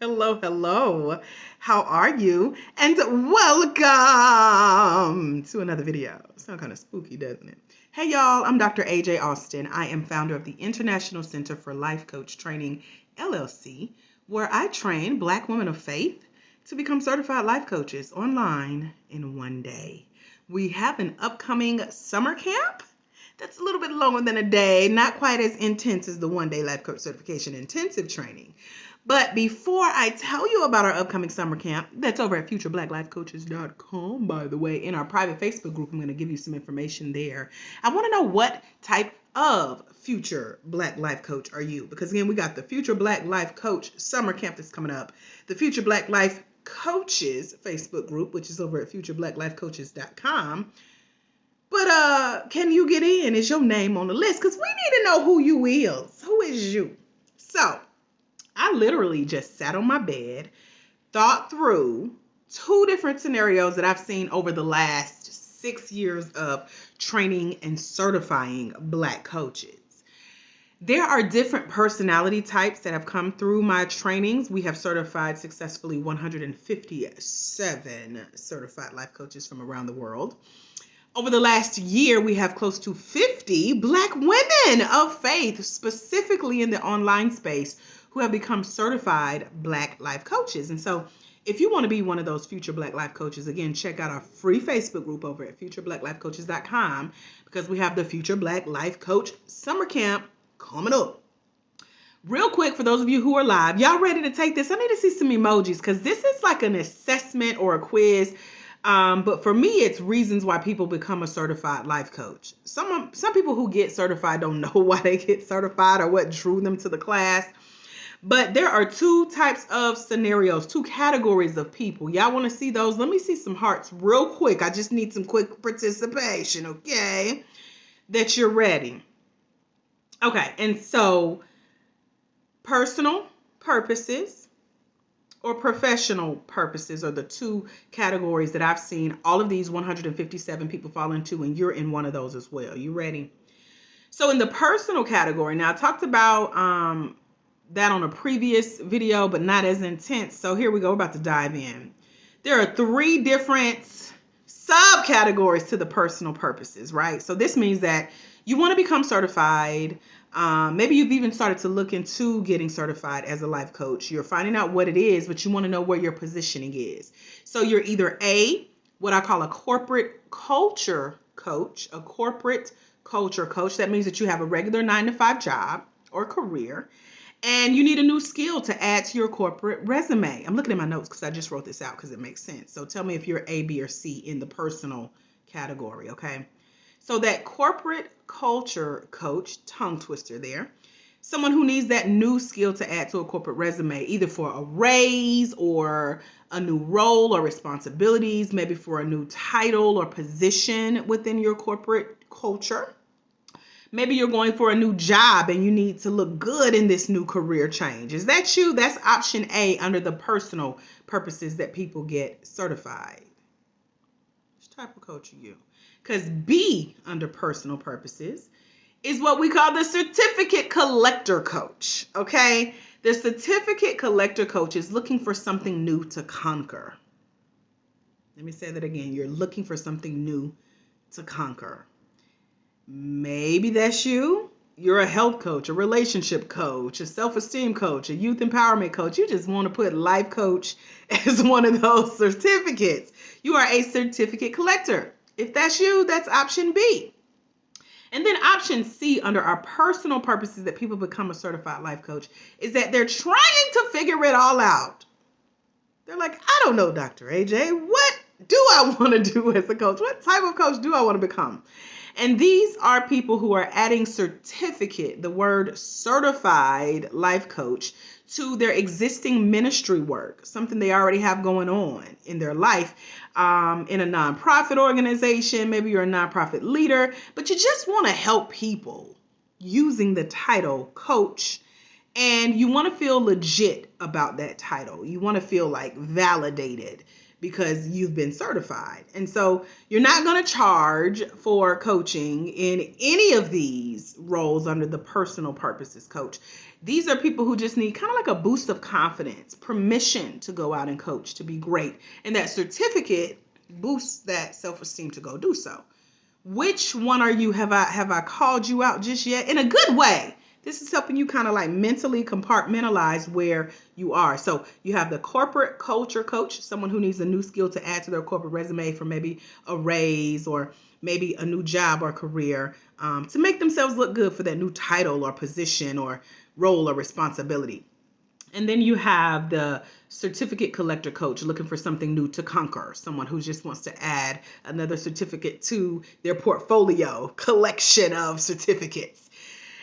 Hello, hello. How are you? And welcome to another video. Sounds kind of spooky, doesn't it? Hey, y'all. I'm Dr. AJ Austin. I am founder of the International Center for Life Coach Training, LLC, where I train Black women of faith to become certified life coaches online in one day. We have an upcoming summer camp that's a little bit longer than a day, not quite as intense as the one-day life coach certification intensive training. But before I tell you about our upcoming summer camp, that's over at futureblackLifecoaches.com, by the way, in our private Facebook group, I'm going to give you some information there. I want to know what type of future Black Life Coach are you? Because again, we got the Future Black Life Coach summer camp that's coming up, the Future Black Life Coaches Facebook group, which is over at futureblackLifecoaches.com. But can you get in? Is your name on the list? Because we need to know who you is. Who is you? So I literally just sat on my bed, thought through two different scenarios that I've seen over the last 6 years of training and certifying Black coaches. There are different personality types that have come through my trainings. We have certified successfully 157 certified life coaches from around the world. Over the last year, we have close to 50 Black women of faith, specifically in the online space, who have become certified Black life coaches. And so if you want to be one of those future Black life coaches, again, check out our free Facebook group over at futureblackLifecoaches.com, because we have the Future Black Life Coach Summer Camp coming up. Real quick, for those of you who are live, y'all ready to take this? I need to see some emojis, because this is like an assessment or a quiz. But for me, it's reasons why people become a certified life coach. Some people who get certified don't know why they get certified or what drew them to the class. But there are two types of scenarios, two categories of people. Y'all want to see those? Let me see some hearts real quick. I just need some quick participation, okay? That you're ready. Okay, and so personal purposes or professional purposes are the two categories that I've seen all of these 157 people fall into, and you're in one of those as well. You ready? So in the personal category, now I talked about that on a previous video, but not as intense. So here we go. We're about to dive in. There are three different subcategories to the personal purposes, right? So this means that you want to become certified. Maybe you've even started to look into getting certified as a life coach. You're finding out what it is, but you want to know where your positioning is. So you're either what I call a corporate culture coach, a corporate culture coach. That means that you have a regular 9-to-5 job or career, and you need a new skill to add to your corporate resume. I'm looking at my notes because I just wrote this out because it makes sense. So tell me if you're A, B, or C in the personal category, okay? So that corporate culture coach, tongue twister there, someone who needs that new skill to add to a corporate resume, either for a raise or a new role or responsibilities, maybe for a new title or position within your corporate culture. Maybe you're going for a new job and you need to look good in this new career change. Is that you? That's option A under the personal purposes that people get certified. Which type of coach are you? Because B under personal purposes is what we call the certificate collector coach. Okay? The certificate collector coach is looking for something new to conquer. Let me say that again. You're looking for something new to conquer. Maybe that's you. You're a health coach, a relationship coach, a self-esteem coach, a youth empowerment coach. You just want to put life coach as one of those certificates. You are a certificate collector. If that's you, that's option B. And then option C under our personal purposes that people become a certified life coach is that they're trying to figure it all out. They're like, I don't know, Dr. AJ, what do I want to do as a coach? What type of coach do I want to become? And these are people who are adding certificate, the word certified life coach, to their existing ministry work, something they already have going on in their life, in a nonprofit organization. Maybe you're a nonprofit leader, but you just want to help people using the title coach, and you want to feel legit about that title. You want to feel like validated because you've been certified. And so you're not going to charge for coaching in any of these roles under the personal purposes coach. These are people who just need kind of like a boost of confidence, permission to go out and coach, to be great. And that certificate boosts that self-esteem to go do so. Which one are you? Have I called you out just yet? In a good way. This is helping you kind of like mentally compartmentalize where you are. So you have the corporate culture coach, someone who needs a new skill to add to their corporate resume for maybe a raise or maybe a new job or career, to make themselves look good for that new title or position or role or responsibility. And then you have the certificate collector coach looking for something new to conquer, someone who just wants to add another certificate to their portfolio collection of certificates.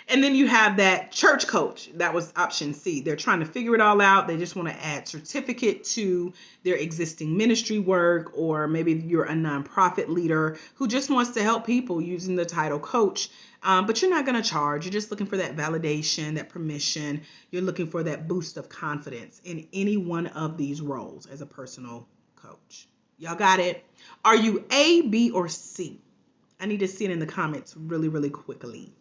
And then you have that church coach. That was option C. They're trying to figure it all out. They just want to add certificate to their existing ministry work, or maybe you're a nonprofit leader who just wants to help people using the title coach. But you're not going to charge. You're just looking for that validation, that permission. You're looking for that boost of confidence in any one of these roles as a personal coach. Y'all got it? Are you A, B, or C? I need to see it in the comments really, really quickly.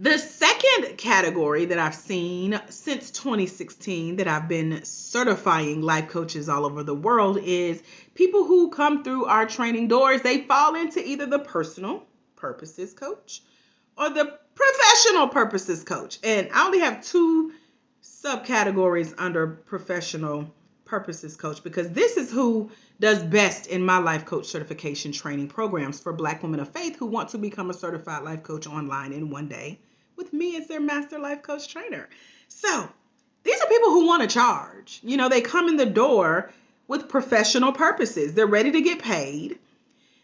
The second category that I've seen since 2016 that I've been certifying life coaches all over the world is people who come through our training doors. They fall into either the personal purposes coach or the professional purposes coach. And I only have two subcategories under professional purposes coach because this is who does best in my life coach certification training programs for Black women of faith who want to become a certified life coach online in one day with me as their master life coach trainer. So these are people who want to charge. You know, they come in the door with professional purposes. They're ready to get paid.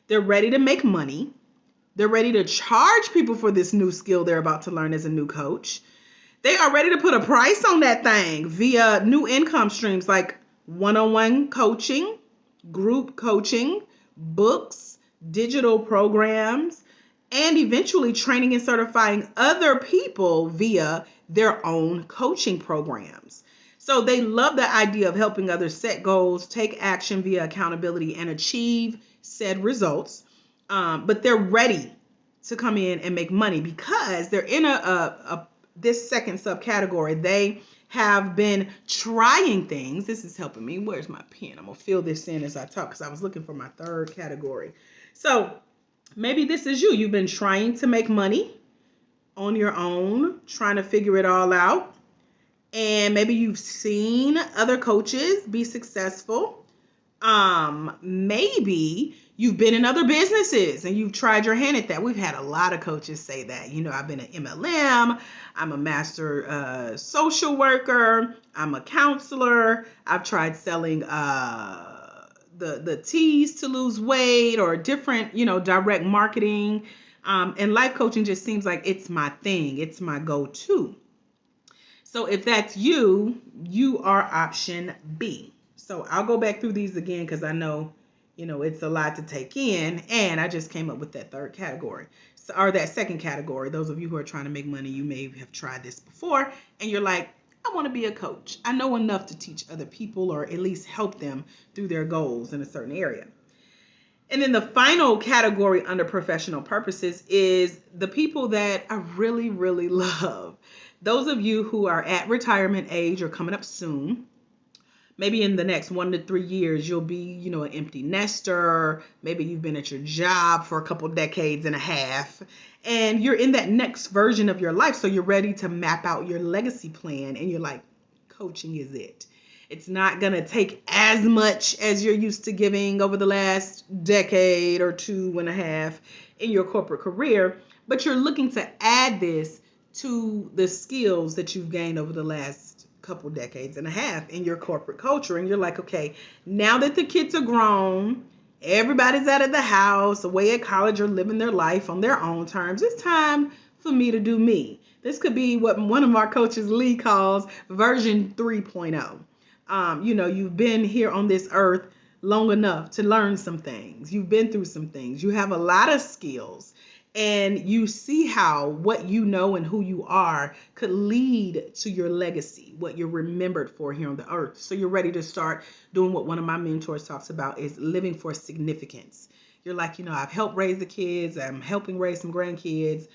They're ready to make money. They're ready to charge people for this new skill they're about to learn as a new coach. They are ready to put a price on that thing via new income streams like one-on-one coaching, group coaching, books, digital programs, and eventually training and certifying other people via their own coaching programs. So they love the idea of helping others set goals, take action via accountability, and achieve said results. But they're ready to come in and make money because they're in this second subcategory. They have been trying things. This is helping me. Where's my pen? I'm going to fill this in as I talk because I was looking for my third category. So maybe this is you. You've been trying to make money on your own, trying to figure it all out. And maybe you've seen other coaches be successful. Maybe you've been in other businesses and you've tried your hand at that. We've had a lot of coaches say that. You know, I've been an MLM. I'm a master social worker. I'm a counselor. I've tried selling the teas to lose weight or different, direct marketing. And life coaching just seems like it's my thing. It's my go-to. So if that's you, you are option B. So I'll go back through these again because I know, it's a lot to take in. And I just came up with that third category, or that second category. Those of you who are trying to make money, you may have tried this before and you're like, I want to be a coach. I know enough to teach other people or at least help them through their goals in a certain area. And then the final category under professional purposes is the people that I really, really love. Those of you who are at retirement age or coming up soon, maybe in the next 1 to 3 years, you'll be, an empty nester. Maybe you've been at your job for a couple decades and a half, and you're in that next version of your life. So you're ready to map out your legacy plan, and you're like, coaching is it. It's not going to take as much as you're used to giving over the last decade or 2.5 in your corporate career, but you're looking to add this to the skills that you've gained over the last couple decades and a half in your corporate culture. And you're like, okay, now that the kids are grown, everybody's out of the house, away at college or living their life on their own terms, it's time for me to do me. This could be what one of our coaches, Lee, calls version 3.0. You've been here on this earth long enough to learn some things. You've been through some things. You have a lot of skills. and you see how what you know and who you are could lead to your legacy, what you're remembered for here on the earth. So you're ready to start doing what one of my mentors talks about is living for significance. You're like, I've helped raise the kids, I'm helping raise some grandkids,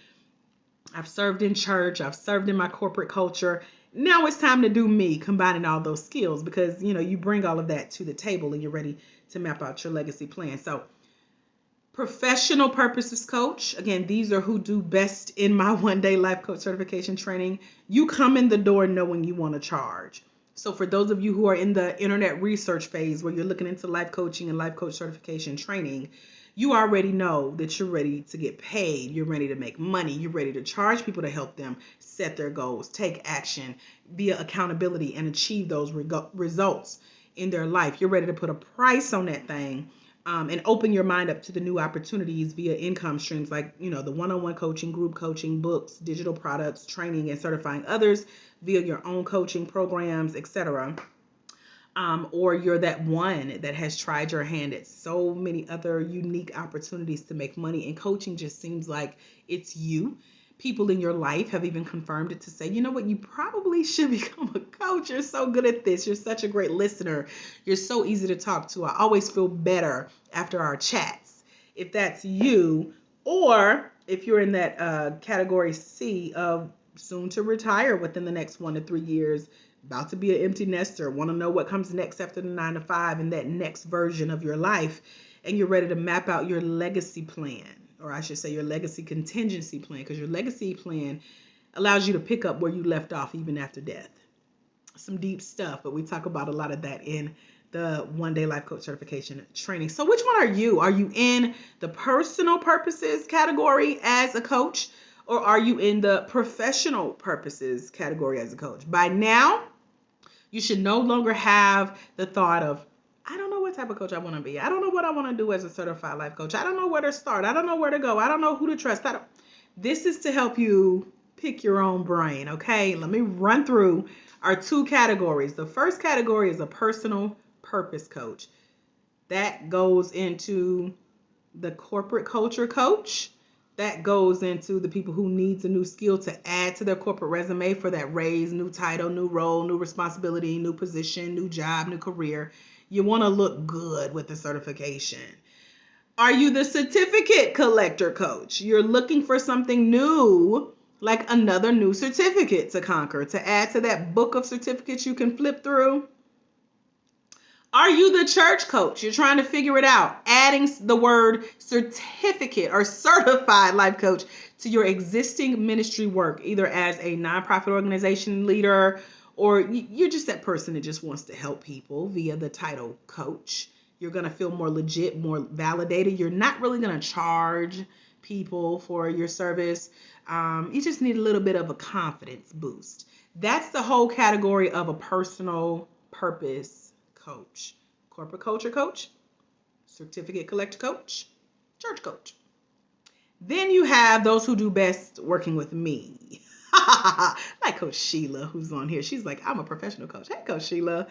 I've served in church, I've served in my corporate culture. Now it's time to do me, combining all those skills, because you bring all of that to the table and you're ready to map out your legacy plan. So professional purposes coach, again, these are who do best in my 1-day life coach certification training. You come in the door knowing you want to charge. So for those of you who are in the internet research phase where you're looking into life coaching and life coach certification training, you already know that you're ready to get paid. You're ready to make money. You're ready to charge people to help them set their goals, take action via accountability, and achieve those results in their life. You're ready to put a price on that thing, and open your mind up to the new opportunities via income streams like, the one-on-one coaching, group coaching, books, digital products, training, and certifying others via your own coaching programs, etc. Or you're that one that has tried your hand at so many other unique opportunities to make money, and coaching just seems like it's you. People in your life have even confirmed it to say, you know what, you probably should become a coach. You're so good at this. You're such a great listener. You're so easy to talk to. I always feel better after our chats. If that's you, or if you're in that category C of soon to retire within the next 1 to 3 years, about to be an empty nester, want to know what comes next after the 9 to 5 and that next version of your life, and you're ready to map out your legacy plan, or I should say your legacy contingency plan, because your legacy plan allows you to pick up where you left off even after death. Some deep stuff, but we talk about a lot of that in the 1-day life coach certification training. So which one are you? Are you in the personal purposes category as a coach, or are you in the professional purposes category as a coach? By now, you should no longer have the thought of, I don't know what type of coach I want to be. I don't know what I want to do as a certified life coach. I don't know where to start. I don't know where to go. I don't know who to trust. This is to help you pick your own brain, okay? Let me run through our 2 categories. The first category is a personal purpose coach. That goes into the corporate culture coach. That goes into the people who needs a new skill to add to their corporate resume for that raise, new title, new role, new responsibility, new position, new job, new career. You want to look good with the certification. Are you the certificate collector coach? You're looking for something new, like another new certificate to conquer, to add to that book of certificates you can flip through. Are you the church coach? You're trying to figure it out. Adding the word certificate or certified life coach to your existing ministry work, either as a nonprofit organization leader, or you're just that person that just wants to help people via the title coach. You're going to feel more legit, more validated. You're not really going to charge people for your service. You just need a little bit of a confidence boost. That's the whole category of a personal purpose coach. Corporate culture coach, certificate collector coach, church coach. Then you have those who do best working with me. Like Coach Sheila, who's on here. She's like, I'm a professional coach. Hey, Coach Sheila.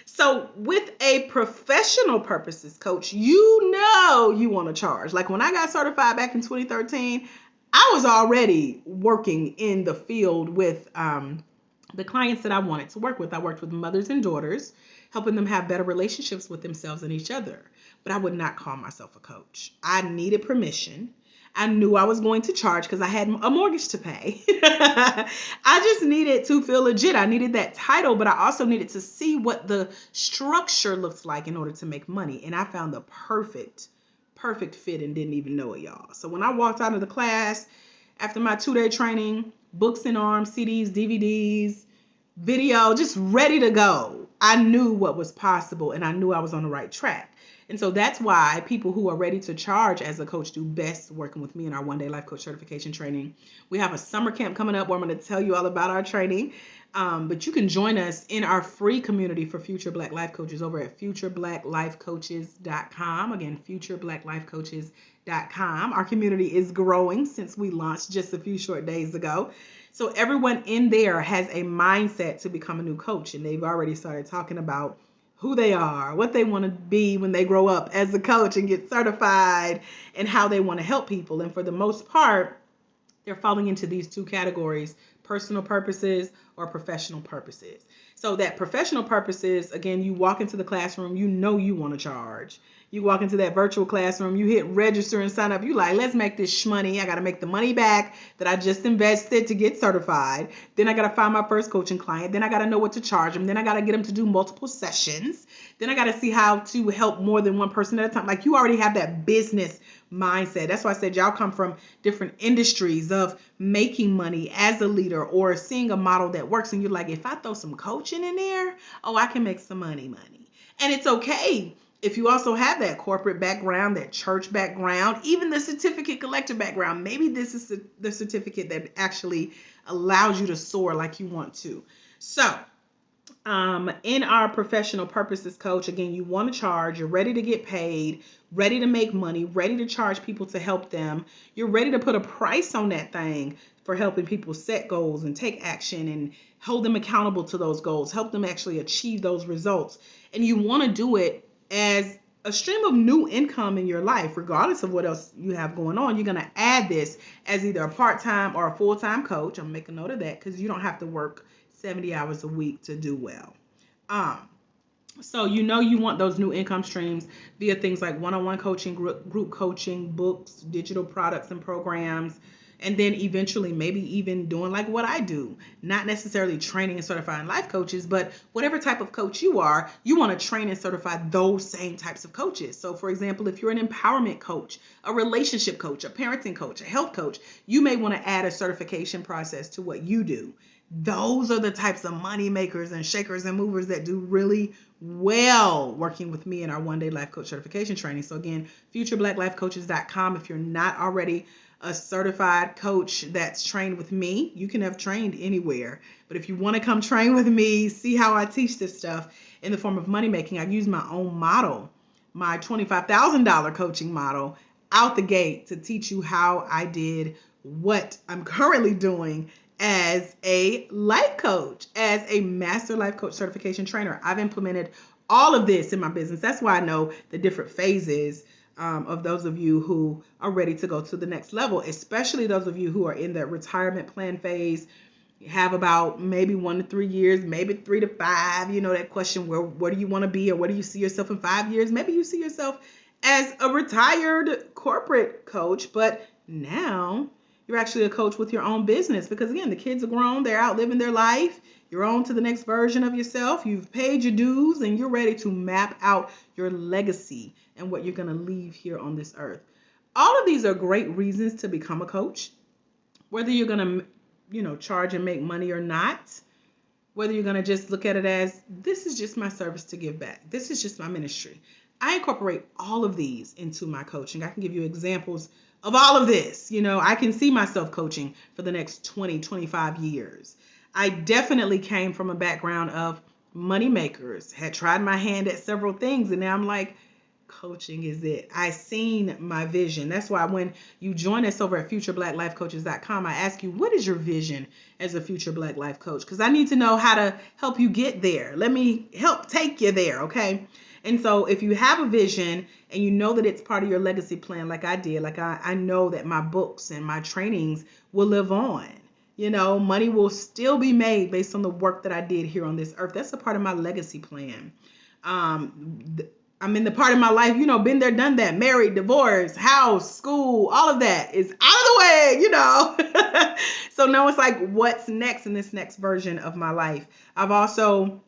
So with a professional purposes coach, you know you want to charge. Like when I got certified back in 2013, I was already working in the field with the clients that I wanted to work with. I worked with mothers and daughters, helping them have better relationships with themselves and each other. But I would not call myself a coach. I needed permission. I knew I was going to charge because I had a mortgage to pay. I just needed to feel legit. I needed that title, but I also needed to see what the structure looks like in order to make money. And I found the perfect fit and didn't even know it, y'all. So when I walked out of the class after my 2-day training, books in arms, CDs, DVDs, video, just ready to go, I knew what was possible and I knew I was on the right track. And so that's why people who are ready to charge as a coach do best working with me in our 1-day life coach certification training. We have a summer camp coming up where I'm going to tell you all about our training. But you can join us in our free community for future Black life coaches over at futureblackLifeCoaches.com. Again, futureblackLifeCoaches.com. Our community is growing since we launched just a few short days ago. So everyone in there has a mindset to become a new coach, and they've already started talking about who they are, what they want to be when they grow up as a coach and get certified, and how they want to help people. And for the most part, they're falling into these two categories: personal purposes or professional purposes. So that professional purposes, again, you walk into the classroom, you know you want to charge. You walk into that virtual classroom, you hit register and sign up. You like, let's make this money. I got to make the money back that I just invested to get certified. Then I got to find my first coaching client. Then I got to know what to charge them. Then I got to get them to do multiple sessions. Then I got to see how to help more than one person at a time. Like, you already have that business mindset. That's why I said y'all come from different industries of making money as a leader or seeing a model that works. And you're like, if I throw some coaching in there, oh, I can make some money. And it's okay if you also have that corporate background, that church background, even the certificate collector background. Maybe this is the certificate that actually allows you to soar like you want to. So in our professional purposes coach, again, you want to charge, you're ready to get paid, ready to make money, ready to charge people to help them. You're ready to put a price on that thing for helping people set goals and take action and hold them accountable to those goals, help them actually achieve those results. And you want to do it as a stream of new income in your life, regardless of what else you have going on. You're going to add this as either a part-time or a full-time coach. I'm making note of that because you don't have to work 70 hours a week to do well. So you want those new income streams via things like one-on-one coaching, group coaching, books, digital products and programs, and then eventually maybe even doing like what I do, not necessarily training and certifying life coaches, but whatever type of coach you are, you want to train and certify those same types of coaches. So for example, if you're an empowerment coach, a relationship coach, a parenting coach, a health coach, you may want to add a certification process to what you do. Those are the types of money makers and shakers and movers that do really well working with me in our one-day life coach certification training. So again, futurebblacklifecoaches.com. If you're not already a certified coach that's trained with me, you can have trained anywhere. But if you want to come train with me, see how I teach this stuff in the form of money making, I use my own model, my $25,000 coaching model out the gate to teach you how I did what I'm currently doing as a life coach, as a master life coach certification trainer. I've implemented all of this in my business. That's why I know the different phases of those of you who are ready to go to the next level, especially those of you who are in the retirement plan phase. You have about maybe 1 to 3 years, maybe 3 to 5. You know, that question, where do you want to be, or where do you see yourself in 5 years? Maybe you see yourself as a retired corporate coach, but now you're actually a coach with your own business because, again, the kids are grown. They're out living their life. You're on to the next version of yourself. You've paid your dues, and you're ready to map out your legacy and what you're going to leave here on this earth. All of these are great reasons to become a coach, whether you're going to, charge and make money or not, whether you're going to just look at it as, this is just my service to give back. This is just my ministry. I incorporate all of these into my coaching. I can give you examples of all of this. I can see myself coaching for the next 20, 25 years. I definitely came from a background of money makers, had tried my hand at several things, and now I'm like, coaching is it. I seen my vision. That's why when you join us over at futurebblacklifecoaches.com, I ask you, what is your vision as a future Black life coach? Because I need to know how to help you get there. Let me help take you there, okay? And so if you have a vision and you know that it's part of your legacy plan, like I did, like I know that my books and my trainings will live on. Money will still be made based on the work that I did here on this earth. That's a part of my legacy plan. I'm in the part of my life, been there, done that, married, divorced, house, school, all of that is out of the way, So now it's like, what's next in this next version of my life? I've also,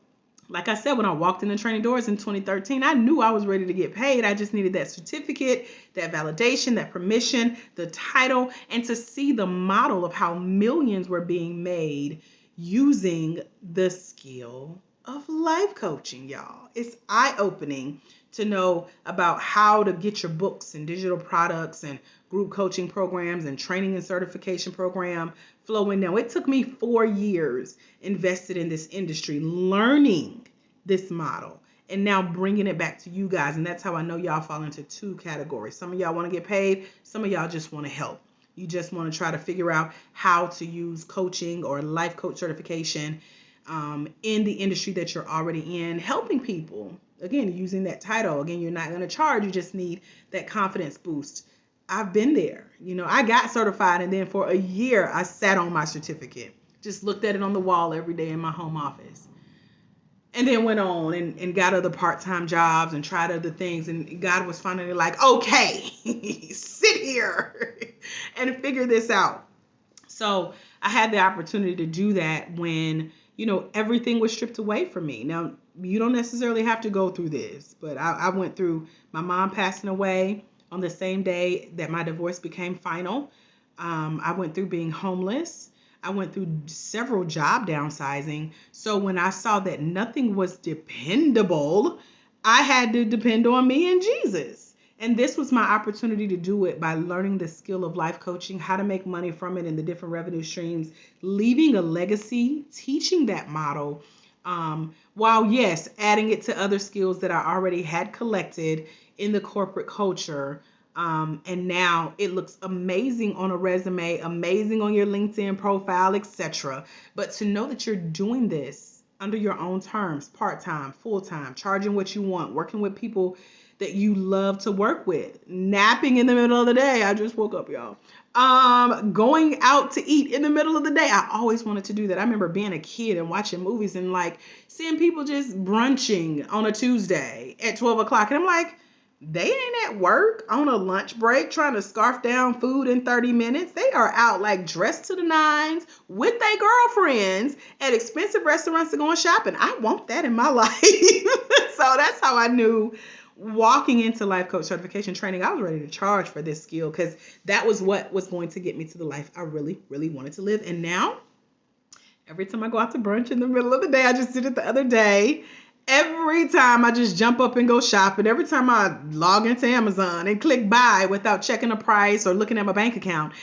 like I said, when I walked in the training doors in 2013, I knew I was ready to get paid. I just needed that certificate, that validation, that permission, the title, and to see the model of how millions were being made using the skill of life coaching, y'all. It's eye-opening to know about how to get your books and digital products and group coaching programs and training and certification program flowing now. It took me 4 years invested in this industry, learning this model, and now bringing it back to you guys. And that's how I know y'all fall into two categories. Some of y'all want to get paid. Some of y'all just want to help. You just want to try to figure out how to use coaching or life coach certification in the industry that you're already in, helping people. Again, using that title. Again, you're not going to charge. You just need that confidence boost. I've been there. I got certified, and then for a year, I sat on my certificate. Just looked at it on the wall every day in my home office. And then went on and got other part-time jobs and tried other things. And God was finally like, okay, sit here and figure this out. So I had the opportunity to do that when, everything was stripped away from me. Now, you don't necessarily have to go through this, but I went through my mom passing away on the same day that my divorce became final. I went through being homeless. I went through several job downsizing. So when I saw that nothing was dependable, I had to depend on me and Jesus. And this was my opportunity to do it by learning the skill of life coaching, how to make money from it in the different revenue streams, leaving a legacy, teaching that model, while, yes, adding it to other skills that I already had collected in the corporate culture. And now it looks amazing on a resume, amazing on your LinkedIn profile, etc. But to know that you're doing this under your own terms, part-time, full-time, charging what you want, working with people that you love to work with, napping in the middle of the day. I just woke up, y'all. Going out to eat in the middle of the day. I always wanted to do that. I remember being a kid and watching movies and seeing people just brunching on a Tuesday at 12 o'clock. And I'm like, they ain't at work on a lunch break trying to scarf down food in 30 minutes. They are out dressed to the nines with their girlfriends at expensive restaurants to go shopping. I want that in my life. So that's how I knew walking into life coach certification training, I was ready to charge for this skill because that was what was going to get me to the life I really, really wanted to live. And now, every time I go out to brunch in the middle of the day, I just did it the other day. Every time I just jump up and go shopping, every time I log into Amazon and click buy without checking the price or looking at my bank account,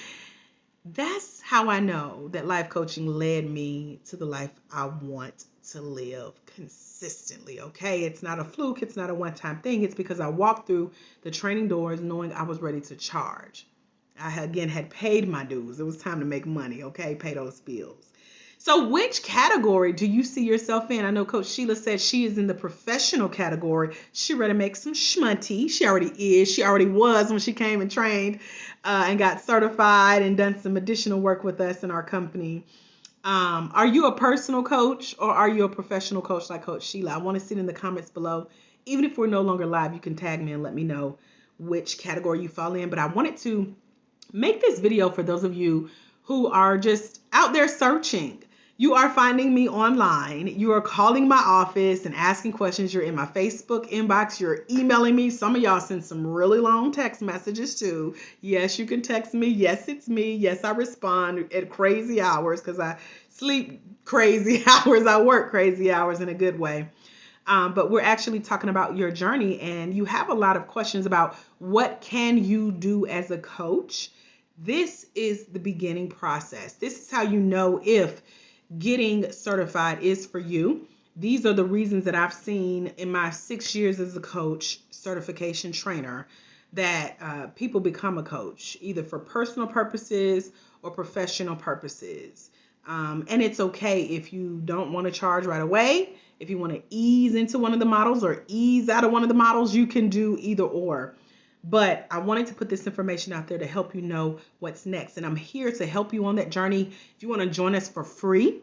that's how I know that life coaching led me to the life I want to live consistently, okay? It's not a fluke. It's not a one-time thing. It's because I walked through the training doors knowing I was ready to charge. I, had paid my dues. It was time to make money, okay? Pay those bills. So which category do you see yourself in? I know Coach Sheila said she is in the professional category. She ready to make some shmoney. She already is. She already was when she came and trained and got certified and done some additional work with us in our company. Are you a personal coach or are you a professional coach like Coach Sheila? I want to see it in the comments below. Even if we're no longer live, you can tag me and let me know which category you fall in. But I wanted to make this video for those of you who are just out there searching. You are finding me online. You are calling my office and asking questions. You're in my Facebook inbox. You're emailing me. Some of y'all send some really long text messages too. Yes, you can text me. Yes, it's me. Yes, I respond at crazy hours because I sleep crazy hours. I work crazy hours in a good way. But we're actually talking about your journey, and you have a lot of questions about what can you do as a coach. This is the beginning process. This is how you know if getting certified is for you. These are the reasons that I've seen in my 6 years as a coach, certification trainer, that people become a coach, either for personal purposes or professional purposes. And it's okay if you don't want to charge right away. If you want to ease into one of the models or ease out of one of the models, you can do either or. But I wanted to put this information out there to help you know what's next. And I'm here to help you on that journey. If you want to join us for free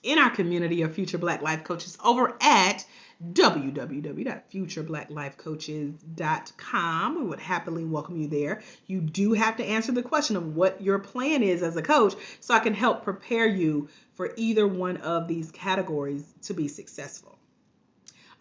in our community of Future Black Life Coaches over at www.futurebblacklifecoaches.com. We would happily welcome you there. You do have to answer the question of what your plan is as a coach so I can help prepare you for either one of these categories to be successful.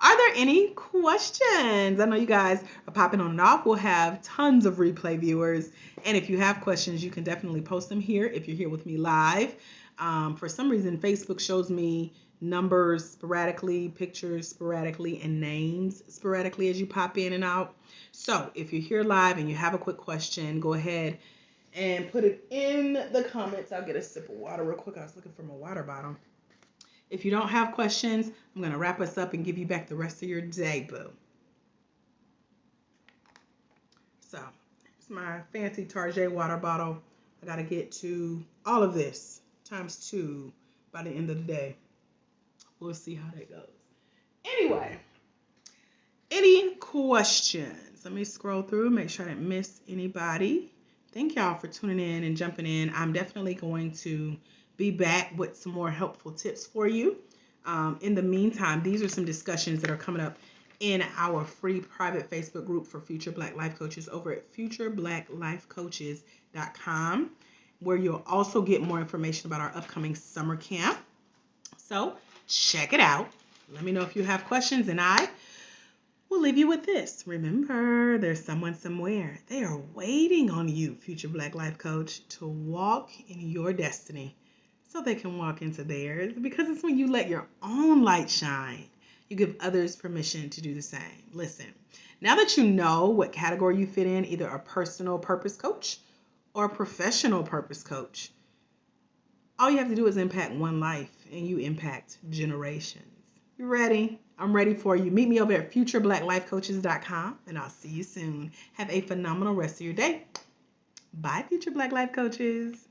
Are there any questions? I know you guys are popping on and off. We'll have tons of replay viewers. And if you have questions, you can definitely post them here if you're here with me live. For some reason, Facebook shows me numbers sporadically, pictures sporadically, and names sporadically as you pop in and out. So if you're here live and you have a quick question, go ahead and put it in the comments. I'll get a sip of water real quick. I was looking for my water bottle. If you don't have questions, I'm going to wrap us up and give you back the rest of your day, boo. So, it's my fancy Target water bottle. I got to get to all of this times 2 by the end of the day. We'll see how that goes. Anyway, any questions? Let me scroll through, make sure I didn't miss anybody. Thank y'all for tuning in and jumping in. I'm definitely going to be back with some more helpful tips for you. In the meantime, these are some discussions that are coming up in our free private Facebook group for Future Black Life Coaches over at futurebblacklifecoaches.com, where you'll also get more information about our upcoming summer camp. So check it out. Let me know if you have questions, and I will leave you with this. Remember, there's someone somewhere. They are waiting on you, Future Black Life Coach, to walk in your destiny so they can walk into theirs, because it's when you let your own light shine, you give others permission to do the same. Listen, now that you know what category you fit in, either a personal purpose coach or a professional purpose coach, all you have to do is impact one life, and you impact generations. You ready? I'm ready for you. Meet me over at futurebblacklifecoaches.com, and I'll see you soon. Have a phenomenal rest of your day. Bye, Future Black Life Coaches.